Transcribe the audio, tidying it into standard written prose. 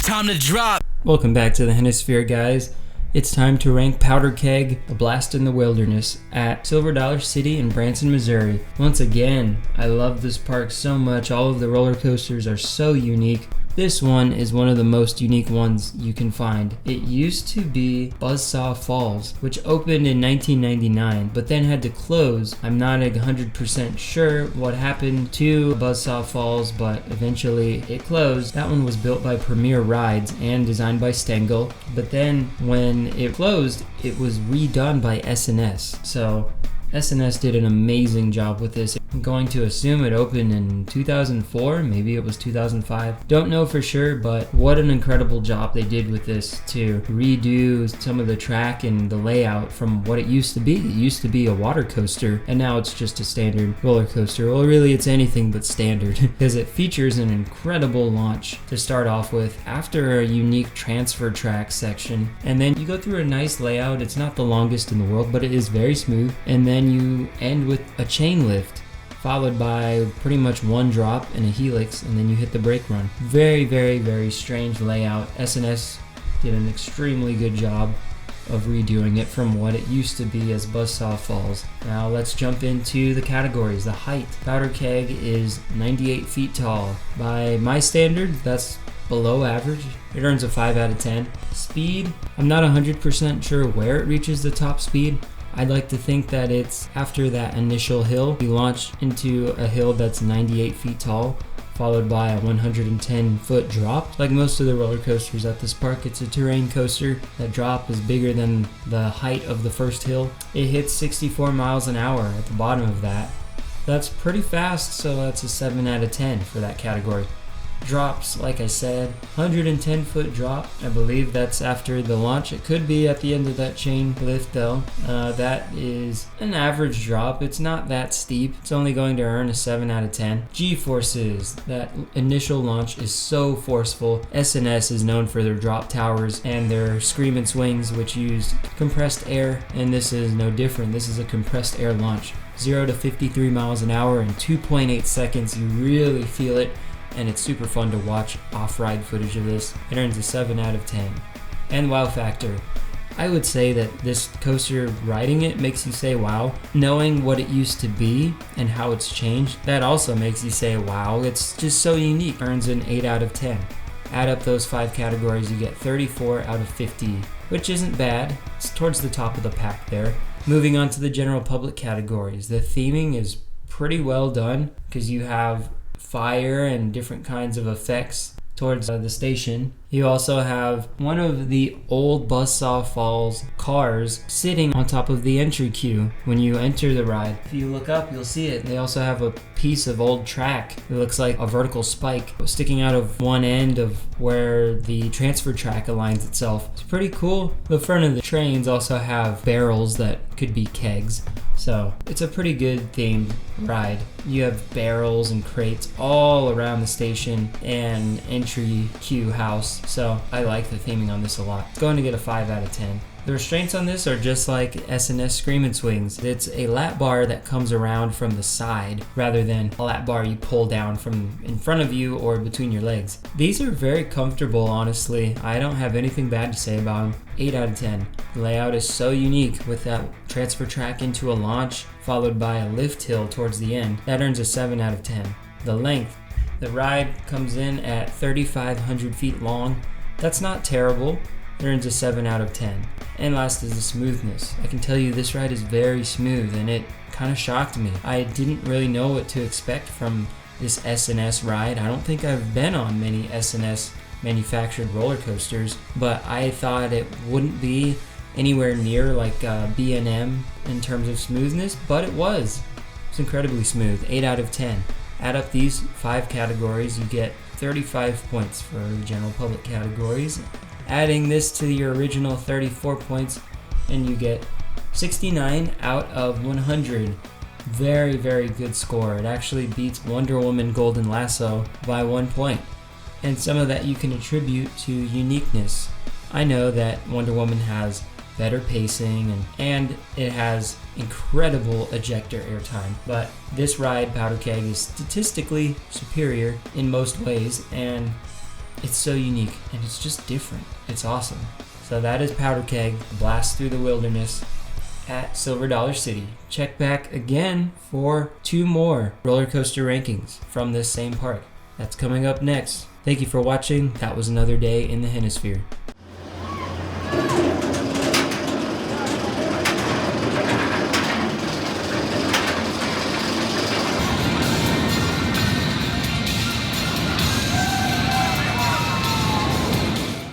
time to drop. Welcome back to the Hennisphere, guys. It's time to rank Powder Keg, A Blast in the Wilderness at Silver Dollar City in Branson, Missouri. Once again, I love this park so much. All of the roller coasters are so unique. This one is one of the most unique ones you can find. It used to be BuzzSaw Falls, which opened in 1999, but then had to close. I'm not 100% sure what happened to BuzzSaw Falls, but eventually it closed. That one was built by Premier Rides and designed by Stengel, but then when it closed, it was redone by S&S. So S&S did an amazing job with this. I'm going to assume it opened in 2004, maybe it was 2005. Don't know for sure, but what an incredible job they did with this to redo some of the track and the layout from what it used to be. It used to be a water coaster, and now it's just a standard roller coaster. Well, really, it's anything but standard because it features an incredible launch to start off with after a unique transfer track section. And then you go through a nice layout. It's not the longest in the world, but it is very smooth. And then you end with a chain lift, followed by pretty much one drop and a helix, and then you hit the brake run. Very, very, very strange layout. S&S did an extremely good job of redoing it from what it used to be as BuzzSaw Falls. Now let's jump into the categories. The height. Powder Keg is 98 feet tall. By my standards, that's below average. It earns a 5 out of 10. Speed, I'm not 100% sure where it reaches the top speed. I'd like to think that it's after that initial hill. You launch into a hill that's 98 feet tall, followed by a 110-foot drop. Like most of the roller coasters at this park, it's a terrain coaster. That drop is bigger than the height of the first hill. It hits 64 miles an hour at the bottom of that. That's pretty fast, so that's a 7 out of 10 for that category. Drops, like I said, 110-foot drop. I believe that's after the launch. It could be at the end of that chain lift though. That is an average drop. It's not that steep. It's only going to earn a 7 out of 10. G-forces. That initial launch is so forceful. S&S is known for their drop towers and their scream and swings, which used compressed air, and this is no different. This is a compressed air launch. 0 to 53 miles an hour in 2.8 seconds. You really feel it. And it's super fun to watch off-ride footage of this. It earns a 7 out of 10. And wow factor. I would say that this coaster, riding it, makes you say wow. Knowing what it used to be and how it's changed, that also makes you say wow. It's just so unique. Earns an 8 out of 10. Add up those 5 categories, you get 34 out of 50, which isn't bad. It's towards the top of the pack there. Moving on to the general public categories. The theming is pretty well done because you have fire and different kinds of effects towards the station. You also have one of the old BuzzSaw Falls cars sitting on top of the entry queue when you enter the ride. If you look up, you'll see it. They also have a piece of old track. It looks like a vertical spike sticking out of one end of where the transfer track aligns itself. It's pretty cool. The front of the trains also have barrels that could be kegs. So it's a pretty good themed ride. You have barrels and crates all around the station and entry queue house. So I like the theming on this a lot. It's going to get a 5 out of 10. The restraints on this are just like S&S Scream and Swings. It's a lap bar that comes around from the side rather than a lap bar you pull down from in front of you or between your legs. These are very comfortable, honestly. I don't have anything bad to say about them. 8 out of 10. The layout is so unique with that transfer track into a launch followed by a lift hill towards the end. That earns a 7 out of 10. The length. The ride comes in at 3,500 feet long. That's not terrible. It earns a 7 out of 10. And last is the smoothness. I can tell you this ride is very smooth and it kind of shocked me. I didn't really know what to expect from this S&S ride. I don't think I've been on many S&S manufactured roller coasters, but I thought it wouldn't be anywhere near like B&M in terms of smoothness, but it was. It's incredibly smooth. 8 out of 10. Add up these 5 categories, you get 35 points for the general public categories. Adding this to your original 34 points, and you get 69 out of 100. Very, very good score. It actually beats Wonder Woman Golden Lasso by 1 point. And some of that you can attribute to uniqueness. I know that Wonder Woman has better pacing and it has incredible ejector airtime, but this ride, Powder Keg, is statistically superior in most ways, and It's so unique and it's just different. It's awesome. So that is Powder Keg, Blast Through the Wilderness at Silver Dollar City. Check back again for 2 more roller coaster rankings from this same park. That's coming up next. Thank you for watching. That was another day in the Hennisphere.